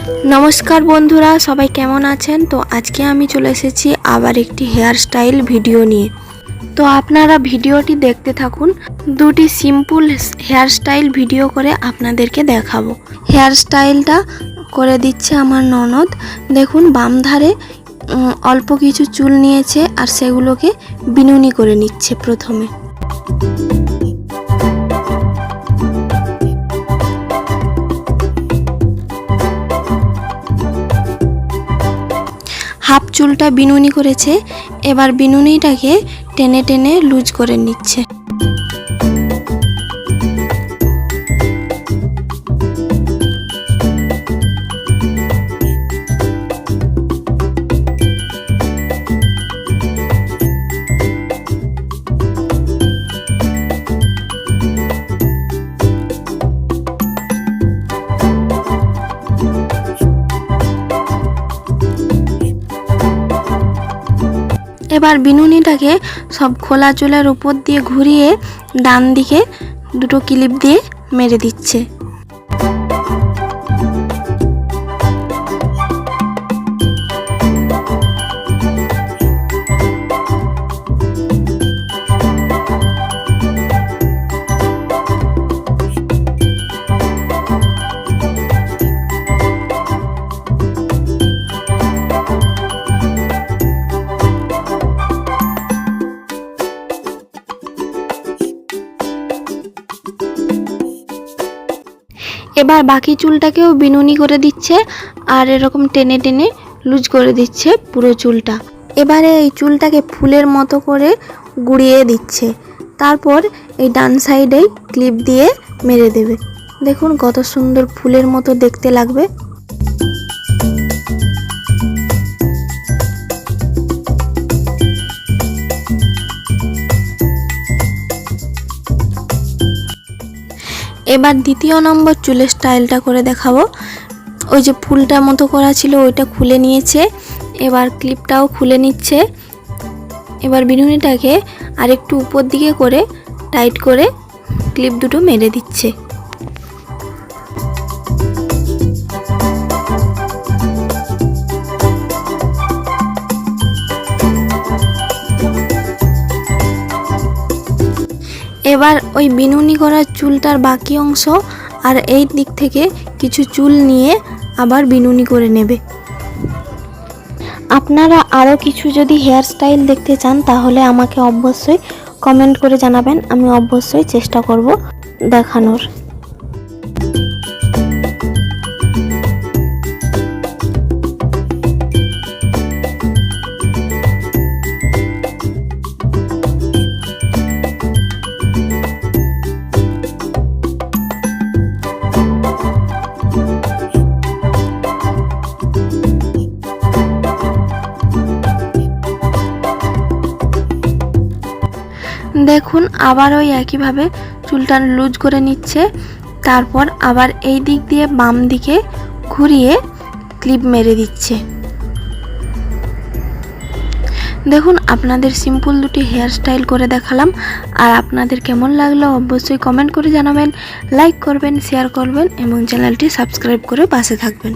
নমস্কার বন্ধুরা, সবাই কেমন আছেন? তো আজকে আমি চলে এসেছি আবার একটি হেয়ার স্টাইল ভিডিও নিয়ে। তো আপনারা ভিডিওটি দেখতে থাকুন। দুটি সিম্পল হেয়ার স্টাইল ভিডিও করে আপনাদেরকে দেখাবো। হেয়ার স্টাইলটা করে দিচ্ছে আমার ননদ। দেখুন, বাম ধারে অল্প কিছু চুল নিয়েছে আর সেগুলোকে বিনুনি করে নিচ্ছে প্রথমে। হাফ চুলটা বিনুনি করেছে, এবার বিনুনিটাকে টেনে টেনে লুজ করে নিচ্ছে। এবার বিনুনিটাকে সব খোলা চুলের উপর দিয়ে ঘুরিয়ে ডান দিকে দুটো ক্লিপ দিয়ে মেরে দিচ্ছে। এবার বাকি চুলটাকেও বিনুনি করে দিচ্ছে আর এরকম টেনে টেনে লুজ করে দিচ্ছে পুরো চুলটা। এবারে এই চুলটাকে ফুলের মতো করে গুড়িয়ে দিচ্ছে, তারপর এই ডান সাইডেই ক্লিপ দিয়ে মেরে দেবে। দেখুন কত সুন্দর ফুলের মতো দেখতে লাগবে। এবার দ্বিতীয় নম্বর চুলের স্টাইলটা করে দেখাবো। ওই যে ফুলটার মতো করা ছিল ওইটা খুলে নিয়েছে, এবার ক্লিপটাও খুলে নিচ্ছে। এবার বিনুনিটাকে আরেকটু উপর দিকে করে টাইট করে ক্লিপ দুটো মেরে দিচ্ছে। এবার ওই বিনুনি করা চুলটার বাকি অংশ আর এই দিক থেকে কিছু চুল নিয়ে আবার বিনুনি করে নেবে। আপনারা আরও কিছু যদি হেয়ার স্টাইল দেখতে চান তাহলে আমাকে অবশ্যই কমেন্ট করে জানাবেন, আমি অবশ্যই চেষ্টা করব দেখানোর। দেখুন আবার ওই একইভাবে চুলটা লুজ করে নিচ্ছে, তারপর আবার এই দিক দিয়ে বাম দিকে ঘুরিয়ে ক্লিপ মেরে দিচ্ছে। দেখুন আপনাদের সিম্পল দুটি হেয়ার স্টাইল করে দেখালাম, আর আপনাদের কেমন লাগলো অবশ্যই কমেন্ট করে জানাবেন, লাইক করবেন, শেয়ার করবেন এবং চ্যানেলটি সাবস্ক্রাইব করে পাশে থাকবেন।